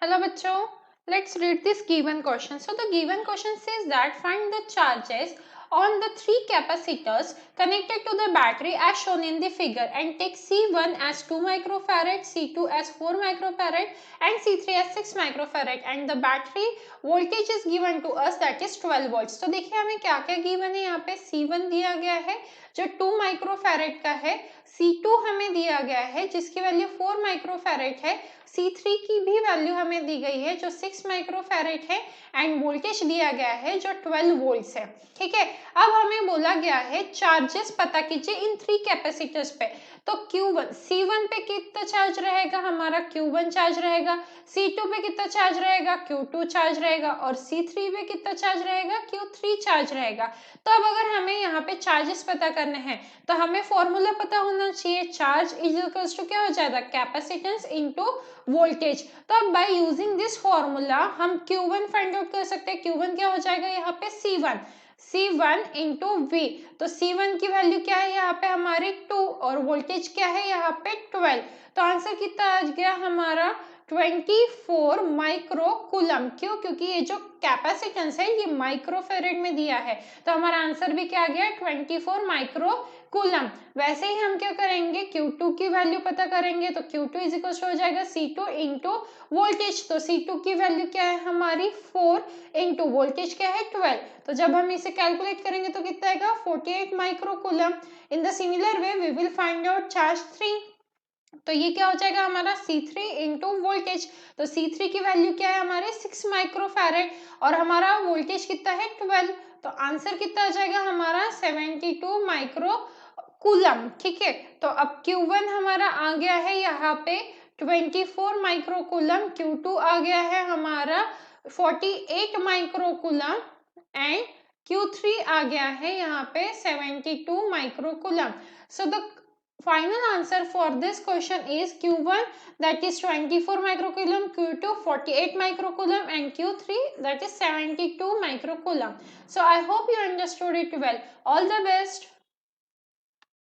Hello bachcho, let's read this given question. So the given question says that find the charges on the three capacitors connected to the battery as shown in the figure and take C1 as 2 microfarad, C2 as 4 microfarad and C3 as 6 microfarad and the battery voltage is given to us that is 12 volts. तो देखिए हमें क्या क्या given है, यहाँ पे C1 दिया गया है जो 2 माइक्रोफैरेड का है, C2 हमें दिया गया है जिसकी वैल्यू 4 माइक्रोफैरेड है, C3 की भी वैल्यू हमें दी गई है जो 6 माइक्रोफैरेड है एंड वोल्टेज दिया गया है जो 12 वोल्ट्स है। ठीक है, अब हमें बोला गया है चार्जेस पता कीजिए इन थ्री कैपेसिटर्स पे। तो Q1 C1 पे कितना चार्ज रहेगा, हमारा Q1 चार्ज रहेगा, C2 पे कितना चार्ज रहेगा, Q2 चार्ज रहेगा और C3 पे कितना चार्ज रहेगा, Q3 चार्ज रहेगा। तो अब अगर हमें यहाँ पे चार्जेस पता करने हैं तो हमें फॉर्मूला पता होना चाहिए, चार्ज इज इक्वल्स टू क्या हो जाएगा, कैपेसिटेंस इनटू वोल्टेज। तो अब बाय यूजिंग दिस फॉर्मूला हम Q1 फाइंड आउट कर सकते हैं। Q1 क्या हो जाएगा यहाँ पे C1 इंटू V। तो C1 की वैल्यू क्या है यहाँ पे हमारी 2 और वोल्टेज क्या है यहाँ पे 12। तो आंसर कितना आ गया हमारा 24 माइक्रो कूलम। क्यों, क्योंकि ये जो कैपेसिटेंस है ये माइक्रोफेरेड में दिया है तो हमारा आंसर भी क्या आ गया 24 माइक्रो कूलम। वैसे ही हम क्या करेंगे Q2 की वैल्यू पता करेंगे तो Q2 इज इक्वल हो जाएगा C2 इंटू वोल्टेज। तो C2 की वैल्यू क्या है हमारी 4 इंटू वोल्टेज क्या है 12। तो जब हम इसे कैलकुलेट करेंगे तो कितना आएगा 48 micro coulomb. In the similar way we will find out charge 3। तो ये क्या हो जाएगा हमारा C3 इंटू वोल्टेज। तो C3 की वैल्यू क्या है हमारे 6 माइक्रोफैरेड और हमारा वोल्टेज कितना है 12। तो आंसर कितना आ जाएगा हमारा 72 माइक्रो कूलम। ठीक है, तो अब Q1 हमारा आ गया है यहाँ पे 24 माइक्रो कूलम, Q2 आ गया है हमारा 48 माइक्रो कूलम एंड Q3 आ गया है यहाँ पे 72 micro coulomb. So the final answer for this question is Q1 that is 24 microcoulomb, Q2 48 microcoulomb and Q3 that is 72 microcoulomb. So I hope you understood it well. All the best.